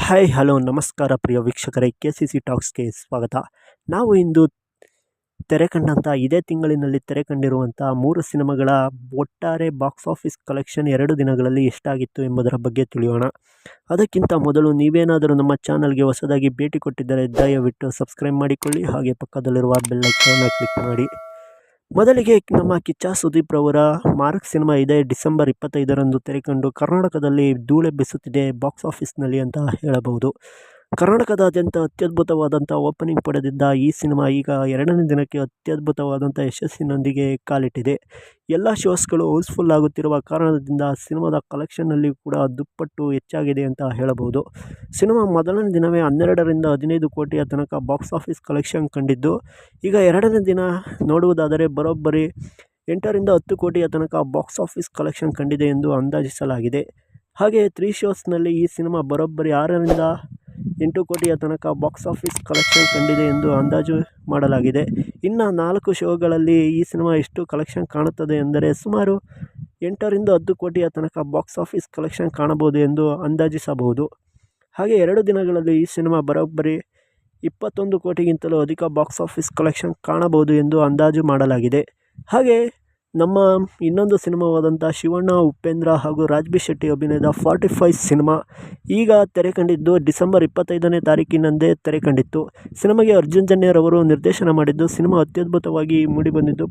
Hi hello ನಮಸ್ಕಾರ ಪ್ರಿಯ ವೀಕ್ಷಕರೇ, KCC ಟಾಕ್ಸ್ಗೆ ಸ್ವಾಗತ. ನಾವು ಇಂದು ತೆರೆ ಕಂಡಂಥ ಇದೇ ತಿಂಗಳಿನಲ್ಲಿ ತೆರೆ ಕಂಡಿರುವಂಥ 3 ಸಿನಿಮಾಗಳ ಒಟ್ಟಾರೆ ಬಾಕ್ಸ್ ಆಫೀಸ್ ಕಲೆಕ್ಷನ್ 2 ದಿನಗಳಲ್ಲಿ ಎಷ್ಟಾಗಿತ್ತು ಎಂಬುದರ ಬಗ್ಗೆ ತಿಳಿಯೋಣ. ಅದಕ್ಕಿಂತ ಮೊದಲು ನೀವೇನಾದರೂ ನಮ್ಮ ಚಾನಲ್ಗೆ ಹೊಸದಾಗಿ ಭೇಟಿ ಕೊಟ್ಟಿದ್ದರೆ ದಯವಿಟ್ಟು ಸಬ್ಸ್ಕ್ರೈಬ್ ಮಾಡಿಕೊಳ್ಳಿ, ಹಾಗೆ ಪಕ್ಕದಲ್ಲಿರುವ ಬೆಲ್ ಐಕಾನ್ನ ಕ್ಲಿಕ್ ಮಾಡಿ. ಮೊದಲಿಗೆ ನಮ್ಮ ಕಿಚ್ಚ ಸುದೀಪ್ ರವರ ಮಾರ್ಕ್ ಸಿನಿಮಾ ಇದೇ ಡಿಸೆಂಬರ್ 25ರಂದು ತೆರೆಕಂಡು ಕರ್ನಾಟಕದಲ್ಲಿ ಧೂಳೆಬ್ಬಿಸುತ್ತಿದೆ ಬಾಕ್ಸ್ ಆಫೀಸ್ನಲ್ಲಿ ಅಂತ ಹೇಳಬಹುದು. ಕರ್ನಾಟಕದಾದ್ಯಂತ ಅತ್ಯದ್ಭುತವಾದಂಥ ಓಪನಿಂಗ್ ಪಡೆದಿದ್ದ ಈ ಸಿನಿಮಾ ಈಗ 2ನೇ ದಿನಕ್ಕೆ ಅತ್ಯದ್ಭುತವಾದಂಥ ಯಶಸ್ಸಿನೊಂದಿಗೆ ಕಾಲಿಟ್ಟಿದೆ. ಎಲ್ಲ ಶೋಸ್ಗಳು ಹೌಸ್ಫುಲ್ ಆಗುತ್ತಿರುವ ಕಾರಣದಿಂದ ಸಿನಿಮಾದ ಕಲೆಕ್ಷನ್ನಲ್ಲಿ ಕೂಡ ದುಪ್ಪಟ್ಟು ಹೆಚ್ಚಾಗಿದೆ ಅಂತ ಹೇಳಬಹುದು. ಸಿನಿಮಾ ಮೊದಲನೇ ದಿನವೇ 12ರಿಂದ 15 ಕೋಟಿಯ ತನಕ ಬಾಕ್ಸ್ ಆಫೀಸ್ ಕಲೆಕ್ಷನ್ ಕಂಡಿದ್ದು, ಈಗ 2ನೇ ದಿನ ನೋಡುವುದಾದರೆ ಬರೋಬ್ಬರಿ 8ರಿಂದ 10 ಕೋಟಿಯ ತನಕ ಬಾಕ್ಸ್ ಆಫೀಸ್ ಕಲೆಕ್ಷನ್ ಕಂಡಿದೆ ಎಂದು ಅಂದಾಜಿಸಲಾಗಿದೆ. ಹಾಗೆ 3 ಶೋಸ್ನಲ್ಲಿ ಈ ಸಿನಿಮಾ ಬರೋಬ್ಬರಿ 6ರಿಂದ 8 ಕೋಟಿಯ ತನಕ ಬಾಕ್ಸ್ ಆಫೀಸ್ ಕಲೆಕ್ಷನ್ ಕಂಡಿದೆ ಎಂದು ಅಂದಾಜು ಮಾಡಲಾಗಿದೆ. ಇನ್ನು 4 ಶೋಗಳಲ್ಲಿ ಈ ಸಿನಿಮಾ ಎಷ್ಟು ಕಲೆಕ್ಷನ್ ಕಾಣುತ್ತದೆ ಎಂದರೆ ಸುಮಾರು 8ರಿಂದ 10 ಕೋಟಿಯ ತನಕ ಬಾಕ್ಸ್ ಆಫೀಸ್ ಕಲೆಕ್ಷನ್ ಕಾಣಬಹುದು ಎಂದು ಅಂದಾಜಿಸಬಹುದು. ಹಾಗೆ 2 ದಿನಗಳಲ್ಲಿ ಈ ಸಿನಿಮಾ ಬರೋಬ್ಬರಿ 21 ಕೋಟಿಗಿಂತಲೂ ಅಧಿಕ ಬಾಕ್ಸ್ ಆಫೀಸ್ ಕಲೆಕ್ಷನ್ ಕಾಣಬಹುದು ಎಂದು ಅಂದಾಜು ಮಾಡಲಾಗಿದೆ. ಹಾಗೆ ನಮ್ಮ ಇನ್ನೊಂದು ಸಿನಿಮಾವಾದಂಥ ಶಿವಣ್ಣ, ಉಪೇಂದ್ರ ಹಾಗೂ ರಾಜ್ಬಿ ಶೆಟ್ಟಿ ಅಭಿನಯದ 45 ಸಿನಿಮಾ ಈಗ ತೆರೆ ಕಂಡಿದ್ದು ಡಿಸೆಂಬರ್ 25ನೇ ತಾರೀಕಿನಂದೇ ತೆರೆ ಕಂಡಿತ್ತು. ಸಿನಿಮಾಗೆ ಅರ್ಜುನ್ ಜನ್ಯರವರು ನಿರ್ದೇಶನ ಮಾಡಿದ್ದು, ಸಿನಿಮಾ ಅತ್ಯದ್ಭುತವಾಗಿ ಮೂಡಿಬಂದಿದ್ದು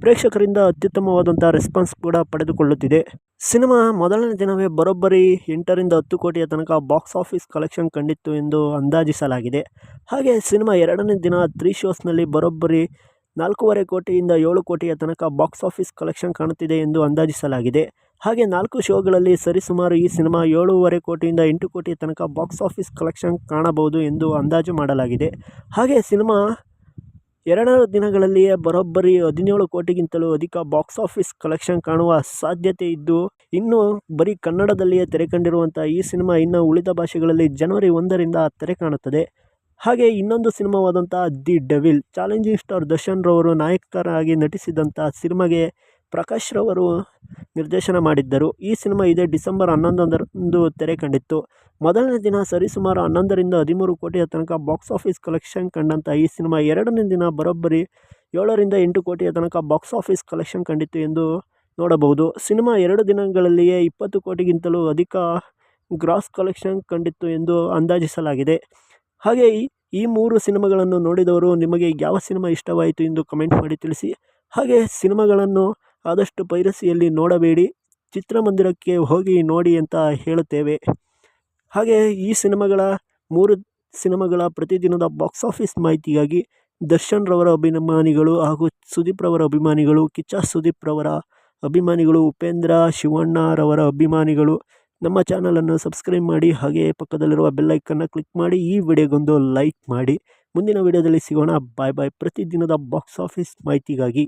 ಪ್ರೇಕ್ಷಕರಿಂದ ಅತ್ಯುತ್ತಮವಾದಂಥ ರೆಸ್ಪಾನ್ಸ್ ಕೂಡ ಪಡೆದುಕೊಳ್ಳುತ್ತಿದೆ. ಸಿನಿಮಾ ಮೊದಲನೇ ದಿನವೇ ಬರೋಬ್ಬರಿ 8ರಿಂದ 10 ಕೋಟಿಯ ತನಕ ಬಾಕ್ಸ್ ಆಫೀಸ್ ಕಲೆಕ್ಷನ್ ಕಂಡಿತ್ತು ಎಂದು ಅಂದಾಜಿಸಲಾಗಿದೆ. ಹಾಗೆ ಸಿನಿಮಾ 2ನೇ ದಿನ 3 ಶೋಸ್ನಲ್ಲಿ ಬರೋಬ್ಬರಿ 4.5 ಕೋಟಿಯಿಂದ 7 ಕೋಟಿಯ ತನಕ ಬಾಕ್ಸ್ ಆಫೀಸ್ ಕಲೆಕ್ಷನ್ ಕಾಣುತ್ತಿದೆ ಎಂದು ಅಂದಾಜಿಸಲಾಗಿದೆ. ಹಾಗೆ 4 ಶೋಗಳಲ್ಲಿ ಸರಿಸುಮಾರು ಈ ಸಿನಿಮಾ 7.5 ಕೋಟಿಯಿಂದ 8 ಕೋಟಿಯ ತನಕ ಬಾಕ್ಸ್ ಆಫೀಸ್ ಕಲೆಕ್ಷನ್ ಕಾಣಬಹುದು ಎಂದು ಅಂದಾಜು ಮಾಡಲಾಗಿದೆ. ಹಾಗೆ ಸಿನಿಮಾ 2 ದಿನಗಳಲ್ಲಿಯೇ ಬರೋಬ್ಬರಿ 17 ಕೋಟಿಗಿಂತಲೂ ಅಧಿಕ ಬಾಕ್ಸ್ ಆಫೀಸ್ ಕಲೆಕ್ಷನ್ ಕಾಣುವ ಸಾಧ್ಯತೆ ಇದ್ದು, ಇನ್ನು ಬರೀ ಕನ್ನಡದಲ್ಲಿಯೇ ತೆರೆ ಕಂಡಿರುವಂಥ ಈ ಸಿನಿಮಾ ಇನ್ನು ಉಳಿದ ಭಾಷೆಗಳಲ್ಲಿ ಜನವರಿ 1ರಿಂದ ತೆರೆ ಕಾಣುತ್ತದೆ. ಹಾಗೆ ಇನ್ನೊಂದು ಸಿನಿಮಾವಾದಂಥ the devil, challenging star Darshan ರವರು ನಾಯಕರಾಗಿ ನಟಿಸಿದಂಥ ಸಿನಿಮಾಗೆ ಪ್ರಕಾಶ್ ರವರು ನಿರ್ದೇಶನ ಮಾಡಿದ್ದರು. ಈ ಸಿನಿಮಾ ಇದೇ ಡಿಸೆಂಬರ್ 11ರಂದು ತೆರೆ ಕಂಡಿತ್ತು. ಮೊದಲನೇ ದಿನ ಸರಿಸುಮಾರು 11ರಿಂದ 13 ಕೋಟಿಯ ತನಕ ಬಾಕ್ಸ್ ಆಫೀಸ್ ಕಲೆಕ್ಷನ್ ಕಂಡಂಥ ಈ ಸಿನಿಮಾ 2ನೇ ದಿನ ಬರೋಬ್ಬರಿ 7ರಿಂದ 8 ಕೋಟಿಯ ತನಕ ಬಾಕ್ಸ್ ಆಫೀಸ್ ಕಲೆಕ್ಷನ್ ಕಂಡಿತ್ತು ಎಂದು ನೋಡಬಹುದು. ಸಿನಿಮಾ 2 ದಿನಗಳಲ್ಲಿಯೇ 20 ಕೋಟಿಗಿಂತಲೂ ಅಧಿಕ ಗ್ರಾಸ್ ಕಲೆಕ್ಷನ್ ಕಂಡಿತ್ತು ಎಂದು ಅಂದಾಜಿಸಲಾಗಿದೆ. ಹಾಗೆ ಈ 3 ಸಿನಿಮಾಗಳನ್ನು ನೋಡಿದವರು ನಿಮಗೆ ಯಾವ ಸಿನಿಮಾ ಇಷ್ಟವಾಯಿತು ಎಂದು ಕಮೆಂಟ್ ಮಾಡಿ ತಿಳಿಸಿ. ಹಾಗೆ ಸಿನಿಮಾಗಳನ್ನು ಆದಷ್ಟು ಪೈರಸಿಯಲ್ಲಿ ನೋಡಬೇಡಿ, ಚಿತ್ರಮಂದಿರಕ್ಕೆ ಹೋಗಿ ನೋಡಿ ಅಂತ ಹೇಳುತ್ತೇವೆ. ಹಾಗೆ ಈ 3 ಸಿನಿಮಾಗಳ ಪ್ರತಿದಿನದ ಬಾಕ್ಸ್ ಆಫೀಸ್ ಮಾಹಿತಿಗಾಗಿ ದರ್ಶನ್ ರವರ ಅಭಿಮಾನಿಗಳು ಹಾಗೂ ಸುದೀಪ್ ರವರ ಅಭಿಮಾನಿಗಳು, ಕಿಚ್ಚ ಸುದೀಪ್ ರವರ ಅಭಿಮಾನಿಗಳು, ಉಪೇಂದ್ರ, ಶಿವಣ್ಣ ರವರ ಅಭಿಮಾನಿಗಳು ನಮ್ಮ ಚಾನಲನ್ನು ಸಬ್ಸ್ಕ್ರೈಬ್ ಮಾಡಿ, ಹಾಗೆ ಪಕ್ಕದಲ್ಲಿರುವ ಬೆಲ್ ಐಕನ್ನ ಕ್ಲಿಕ್ ಮಾಡಿ, ಈ ವಿಡಿಯೋಗೊಂದು ಲೈಕ್ ಮಾಡಿ. ಮುಂದಿನ ವಿಡಿಯೋದಲ್ಲಿ ಸಿಗೋಣ. ಬಾಯ್ ಬಾಯ್. ಪ್ರತಿದಿನದ ಬಾಕ್ಸ್ ಆಫೀಸ್ ಮಾಹಿತಿಗಾಗಿ.